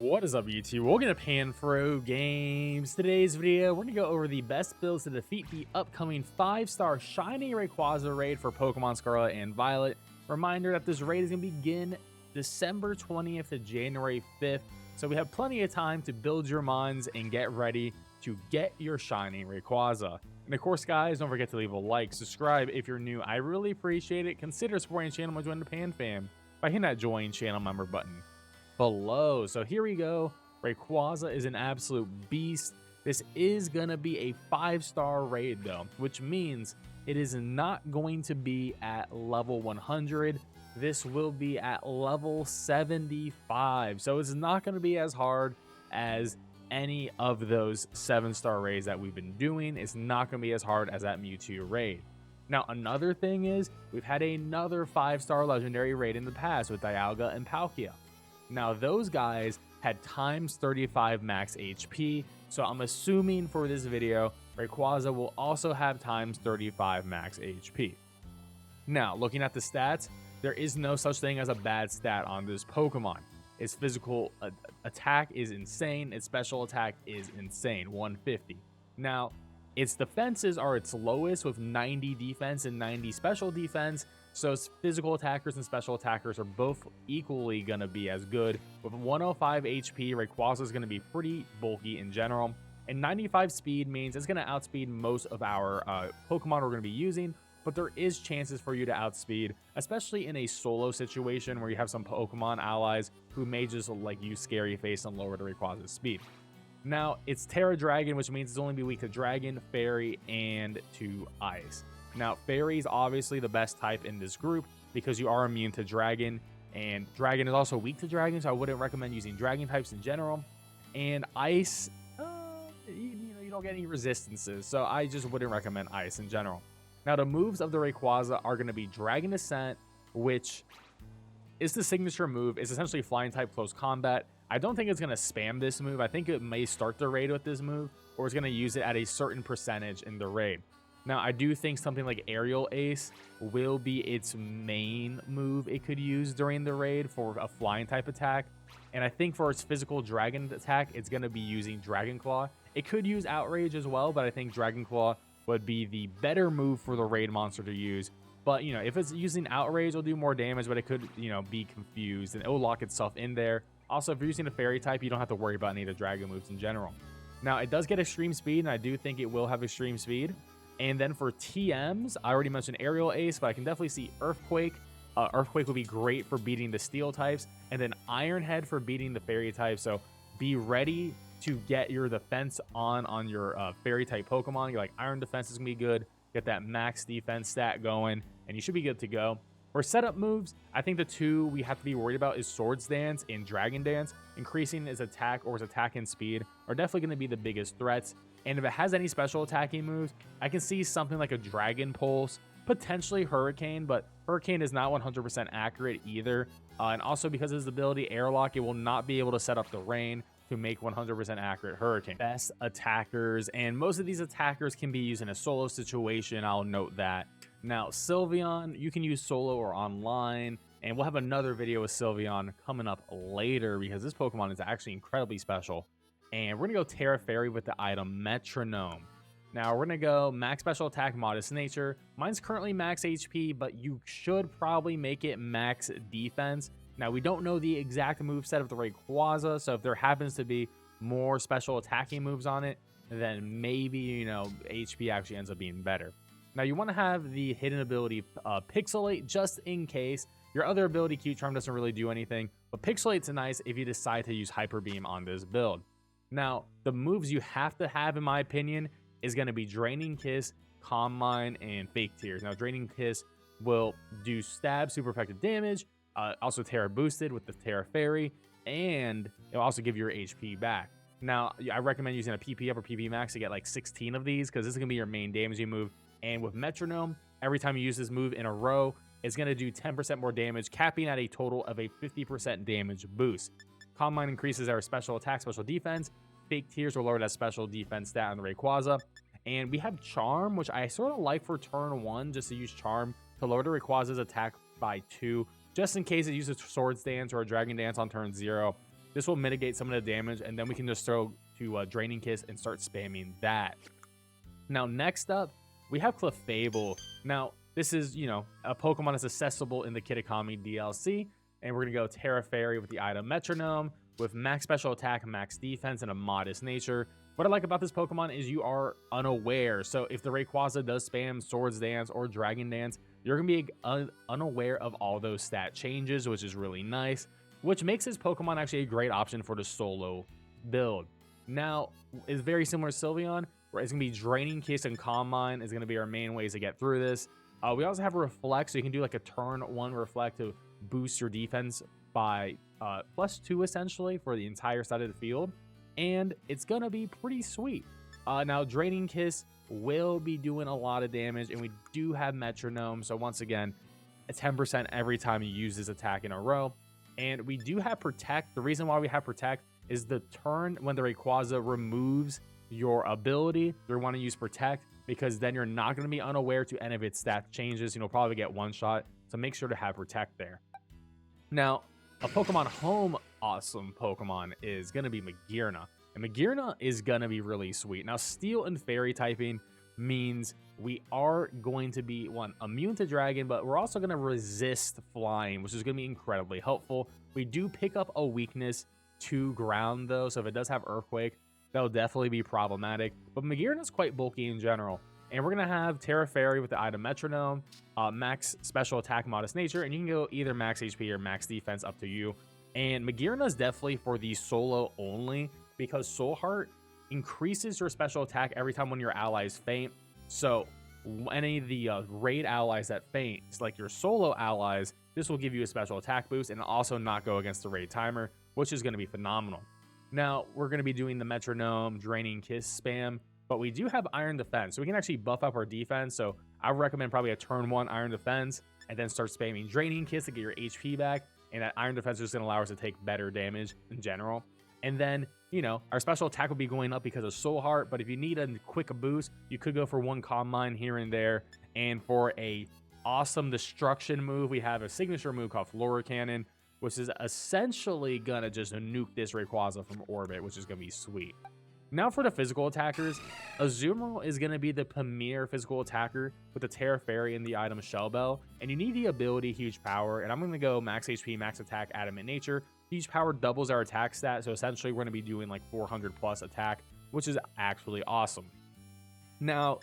What is up, YouTube? Welcome to PanFro Games. Today's video, we're going to go over the best builds to defeat the upcoming 5-star Shiny Rayquaza raid for Pokemon Scarlet and Violet. Reminder that this raid is going to begin December 20th to January 5th, so we have plenty of time to build your mons and get ready to get your Shiny Rayquaza. And of course, guys, don't forget to leave a like, subscribe if you're new. I really appreciate it. Consider supporting the channel by joining the Pan Fam by hitting that join channel member button below. So here we go. Rayquaza is an absolute beast. This is gonna be a 5-star raid though, which means it is not going to be at level 100. This will be at level 75, so it's not going to be as hard as any of those 7-star raids that we've been doing. It's not going to be as hard as that Mewtwo raid. Now, another thing is we've had another 5-star legendary raid in the past with Dialga and Palkia. Now, those guys had times 35 max HP, so I'm assuming for this video, Rayquaza will also have times 35 max HP. Now, looking at the stats, there is no such thing as a bad stat on this Pokemon. Its physical attack is insane, its special attack is insane, 150. Now, its defenses are its lowest with 90 defense and 90 special defense, so its physical attackers and special attackers are both equally going to be as good. With 105 HP, Rayquaza is going to be pretty bulky in general, and 95 speed means it's going to outspeed most of our Pokemon we're going to be using, but there is chances for you to outspeed, especially in a solo situation where you have some Pokemon allies who may just like use Scary Face and lower the Rayquaza's speed. Now, it's Terra Dragon, which means it's only be weak to Dragon, Fairy, and to Ice. Now, Fairy is obviously the best type in this group because you are immune to Dragon, and Dragon is also weak to Dragon, so I wouldn't recommend using Dragon types in general. And Ice, you don't get any resistances, so I just wouldn't recommend Ice in general. Now, the moves of the Rayquaza are going to be Dragon Descent, which is the signature move. It's essentially Flying type close combat. I don't think it's going to spam this move. I think it may start the raid with this move, or it's going to use it at a certain percentage in the raid. Now, I do think something like Aerial Ace will be its main move it could use during the raid for a Flying type attack. And I think for its physical Dragon attack, it's going to be using Dragon Claw. It could use Outrage as well, but I think Dragon Claw would be the better move for the raid monster to use. But, if it's using Outrage, it'll do more damage, but it could, be confused, and it'll lock itself in there. Also, if you're using a Fairy type, you don't have to worry about any of the Dragon moves in general. Now, it does get Extreme Speed, and I do think it will have Extreme Speed. And then for TMs, I already mentioned Aerial Ace, but I can definitely see Earthquake. Earthquake will be great for beating the Steel types, and then Iron Head for beating the Fairy types. So be ready to get your defense on your Fairy type Pokemon. You're like, Iron Defense is going to be good. Get that max defense stat going, and you should be good to go. For setup moves, I think the two we have to be worried about is Swords Dance and Dragon Dance. Increasing his attack or his attack and speed are definitely going to be the biggest threats. And if it has any special attacking moves, I can see something like a Dragon Pulse, potentially Hurricane, but Hurricane is not 100% accurate either. And also because of his ability Airlock, it will not be able to set up the rain to make 100% accurate Hurricane. Best attackers, and most of these attackers can be used in a solo situation, I'll note that. Now, Sylveon, you can use solo or online, and we'll have another video with Sylveon coming up later because this Pokemon is actually incredibly special. And we're going to go Terra Fairy with the item Metronome. Now, we're going to go max special attack, modest nature. Mine's currently max HP, but you should probably make it max defense. Now, we don't know the exact moveset of the Rayquaza, so if there happens to be more special attacking moves on it, then maybe, HP actually ends up being better. Now, you want to have the hidden ability Pixelate just in case. Your other ability, Q-Charm, doesn't really do anything, but Pixelate's nice if you decide to use Hyper Beam on this build. Now, the moves you have to have, in my opinion, is going to be Draining Kiss, Calm Mind, and Fake Tears. Now, Draining Kiss will do stab, super effective damage, also Terra boosted with the Terra Fairy, and it'll also give your HP back. Now, I recommend using a PP up or PP max to get like 16 of these because this is going to be your main damaging move. And with Metronome, every time you use this move in a row, it's going to do 10% more damage, capping at a total of a 50% damage boost. Calm Mind increases our special attack, special defense. Fake Tears will lower that special defense stat on the Rayquaza. And we have Charm, which I sort of like for turn 1, just to use Charm to lower the Rayquaza's attack by 2, just in case it uses Swords Dance or a Dragon Dance on turn 0. This will mitigate some of the damage, and then we can just throw to Draining Kiss and start spamming that. Now, next up, we have Clefable. Now, this is, you know, a Pokemon that's accessible in the Kid Economy DLC, and we're going to go Terra Fairy with the item Metronome, with max special attack, max defense, and a modest nature. What I like about this Pokemon is you are unaware. So if the Rayquaza does spam Swords Dance or Dragon Dance, you're going to be unaware of all those stat changes, which is really nice, which makes this Pokemon actually a great option for the solo build. Now, it's very similar to Sylveon, where it's going to be Draining Kiss and Calm Mind is going to be our main ways to get through this. We also have Reflect, so you can do like a turn 1 Reflect to boost your defense by +2 essentially for the entire side of the field, and it's going to be pretty sweet. Now, Draining Kiss will be doing a lot of damage, and we do have Metronome, so once again, a 10% every time you use this attack in a row. And we do have Protect. The reason why we have Protect is the turn when the Rayquaza removes your ability, you want to use Protect, because then you're not going to be unaware to any of its stat changes. You'll probably get one shot, so make sure to have Protect there. Now, a Pokemon Home awesome Pokemon is going to be Magearna. And Magearna is going to be really sweet. Now, Steel and Fairy typing means we are going to be, one, immune to Dragon, but we're also going to resist Flying, which is going to be incredibly helpful. We do pick up a weakness to Ground, though, so if it does have Earthquake, that'll definitely be problematic. But Magearna is quite bulky in general. And we're going to have Terra Fairy with the item Metronome, max special attack, modest nature, and you can go either max HP or max defense, up to you. And Magearna is definitely for the solo only, because Soul Heart increases your special attack every time when your allies faint. So any of the raid allies that faint, like your solo allies, this will give you a special attack boost and also not go against the raid timer, which is going to be phenomenal. Now, we're going to be doing the Metronome, Draining Kiss spam, but we do have Iron Defense, so we can actually buff up our defense. So I would recommend probably a turn 1 Iron Defense, and then start spamming Draining Kiss to get your HP back, and that Iron Defense is just going to allow us to take better damage in general. And then, you know, our special attack will be going up because of Soul Heart, but if you need a quick boost, you could go for one Calm Mind here and there. And for a awesome destruction move, we have a signature move called Flora Cannon, which is essentially going to just nuke this Rayquaza from orbit, which is going to be sweet. Now for the physical attackers, Azumarill is going to be the premier physical attacker with the Terra Fairy and the item Shell Bell, and you need the ability Huge Power, and I'm going to go max HP, max attack, Adamant Nature. Huge Power doubles our attack stat, so essentially we're going to be doing like 400 plus attack, which is actually awesome. Now,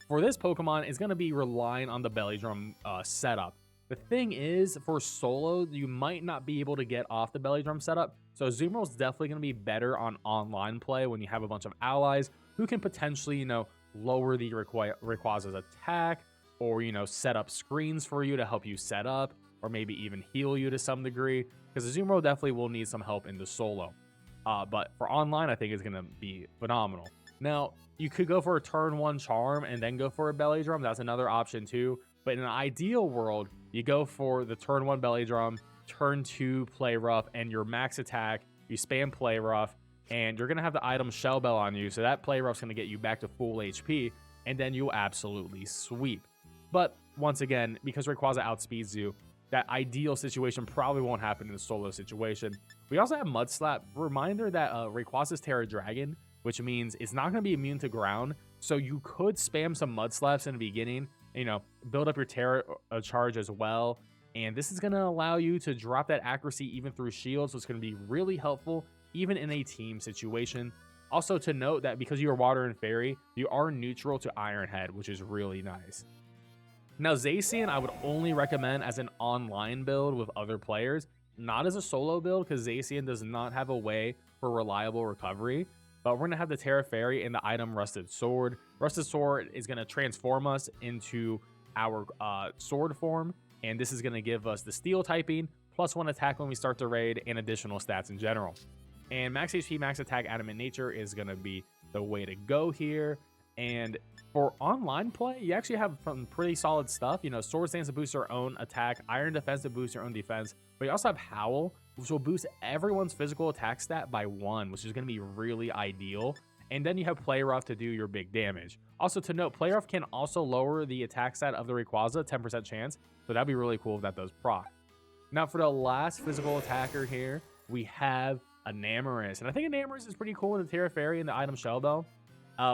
for this Pokemon, it's going to be relying on the Belly Drum setup. The thing is, for solo, you might not be able to get off the Belly Drum setup, so Azumarill is definitely going to be better on online play when you have a bunch of allies who can potentially, you know, lower the Rayquaza's attack, or, you know, set up screens for you to help you set up, or maybe even heal you to some degree, because Azumarill definitely will need some help in the solo. But for online, I think it's going to be phenomenal. Now, you could go for a turn 1 Charm and then go for a Belly Drum. That's another option too. But in an ideal world, you go for the turn 1 Belly Drum, turn 2 Play Rough, and your max attack, you spam Play Rough, and you're going to have the item Shell Bell on you, so that Play Rough's going to get you back to full HP, and then you'll absolutely sweep. But once again, because Rayquaza outspeeds you, that ideal situation probably won't happen in the solo situation. We also have Mud Slap. Reminder that Rayquaza's Terra Dragon, which means it's not going to be immune to ground, so you could spam some Mud Slaps in the beginning, you know, build up your Terra charge as well. And this is going to allow you to drop that accuracy even through shields, so it's going to be really helpful even in a team situation. Also to note that because you are Water and Fairy, you are neutral to Iron Head, which is really nice. Now, Zacian, I would only recommend as an online build with other players, not as a solo build, because Zacian does not have a way for reliable recovery. But we're going to have the Terra Fairy and the item Rusted Sword. Rusted Sword is going to transform us into our sword form, and this is going to give us the Steel typing, +1 attack when we start the raid, and additional stats in general. And max HP, max attack, Adamant Nature is going to be the way to go here. And for online play, you actually have some pretty solid stuff. You know, Sword Stance to boost your own attack, Iron Defense to boost your own defense, but you also have Howl, which will boost everyone's physical attack stat by 1, which is going to be really ideal. And then you have Play Rough to do your big damage. Also to note, Play Rough can also lower the attack stat of the Rayquaza, 10% chance, so that'd be really cool if that does proc. Now for the last physical attacker here, we have Enamorous. And I think Enamorous is pretty cool with the Terra Fairy and the item Shell Bell.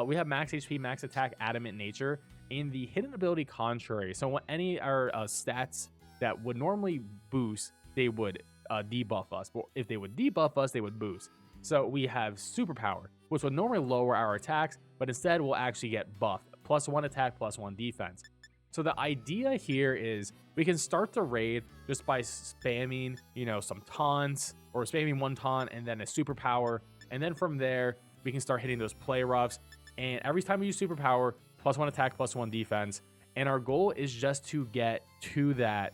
We have max HP, max attack, adamant nature, and the hidden ability contrary. So when any are stats that would normally boost, they would debuff us. But if they would debuff us, they would boost. So we have superpower, which would normally lower our attacks, but instead we'll actually get buffed. +1 attack, +1 defense. So the idea here is we can start the raid just by spamming, you know, some taunts or spamming one taunt and then a superpower. And then from there, we can start hitting those play roughs. And every time we use superpower, +1 attack, +1 defense. And our goal is just to get to that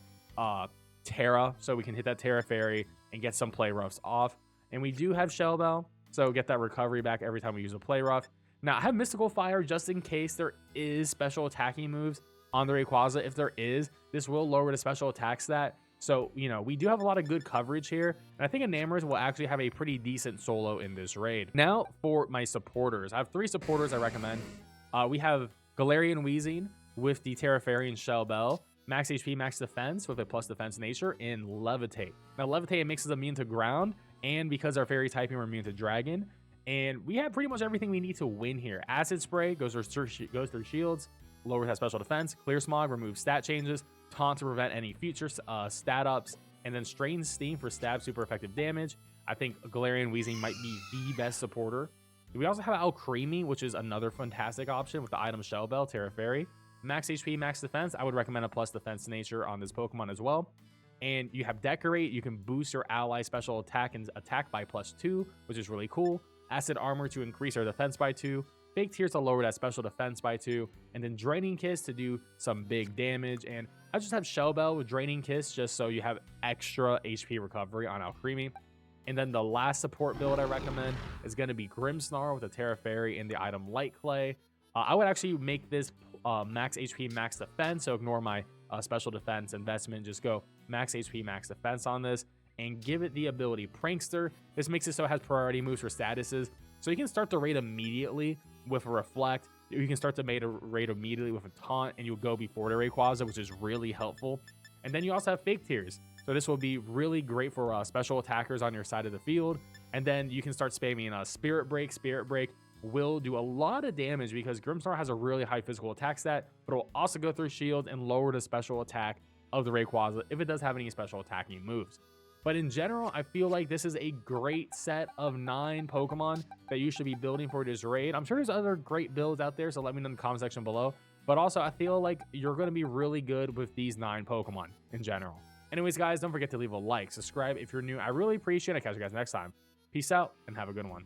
Terra, so we can hit that Terra Fairy and get some play roughs off. And we do have Shell Bell, so get that recovery back every time we use a play rough. Now, I have Mystical Fire just in case there is special attacking moves on the Rayquaza. If there is, this will lower the special attack stat. So, you know, we do have a lot of good coverage here. And I think Enamorous will actually have a pretty decent solo in this raid. Now, for my supporters. I have 3 supporters I recommend. We have Galarian Weezing with the Terra Fairy and Shell Bell. Max HP, max defense with a plus defense nature, and Levitate. Now, Levitate makes us immune to ground, and because our fairy typing, we're immune to dragon. And we have pretty much everything we need to win here. Acid Spray goes through shields, lowers that special defense. Clear Smog removes stat changes. Taunt to prevent any future stat ups. And then Strain Steam for stab super effective damage. I think Galarian Weezing might be the best supporter. We also have Alcremie, which is another fantastic option with the item Shell Bell, Terra Fairy. Max HP, max defense. I would recommend a plus defense nature on this Pokemon as well. And you have Decorate. You can boost your ally special attack and attack by +2, which is really cool. Acid Armor to increase our defense by 2. Fake Tears to lower that special defense by 2. And then Draining Kiss to do some big damage. And I just have Shell Bell with Draining Kiss just so you have extra HP recovery on Alcremie. And then the last support build I recommend is going to be Grimmsnarl with the Terra Fairy and the item Light Clay. I would actually make this max HP, max defense. So ignore my special defense investment. Just go max HP, max defense on this. And give it the ability Prankster. This makes it so it has priority moves for statuses. So you can start the raid immediately with a Reflect. You can start the raid immediately with a Taunt, and you'll go before the Rayquaza, which is really helpful. And then you also have Fake Tears. So this will be really great for special attackers on your side of the field. And then you can start spamming Spirit Break. Spirit Break will do a lot of damage because Grimmsnarl has a really high physical attack stat, but it will also go through shields and lower the special attack of the Rayquaza if it does have any special attacking moves. But in general, I feel like this is a great set of 9 Pokemon that you should be building for this raid. I'm sure there's other great builds out there, so let me know in the comment section below. But also, I feel like you're going to be really good with these 9 Pokemon in general. Anyways, guys, don't forget to leave a like, subscribe if you're new. I really appreciate it. I'll catch you guys next time. Peace out, and have a good one.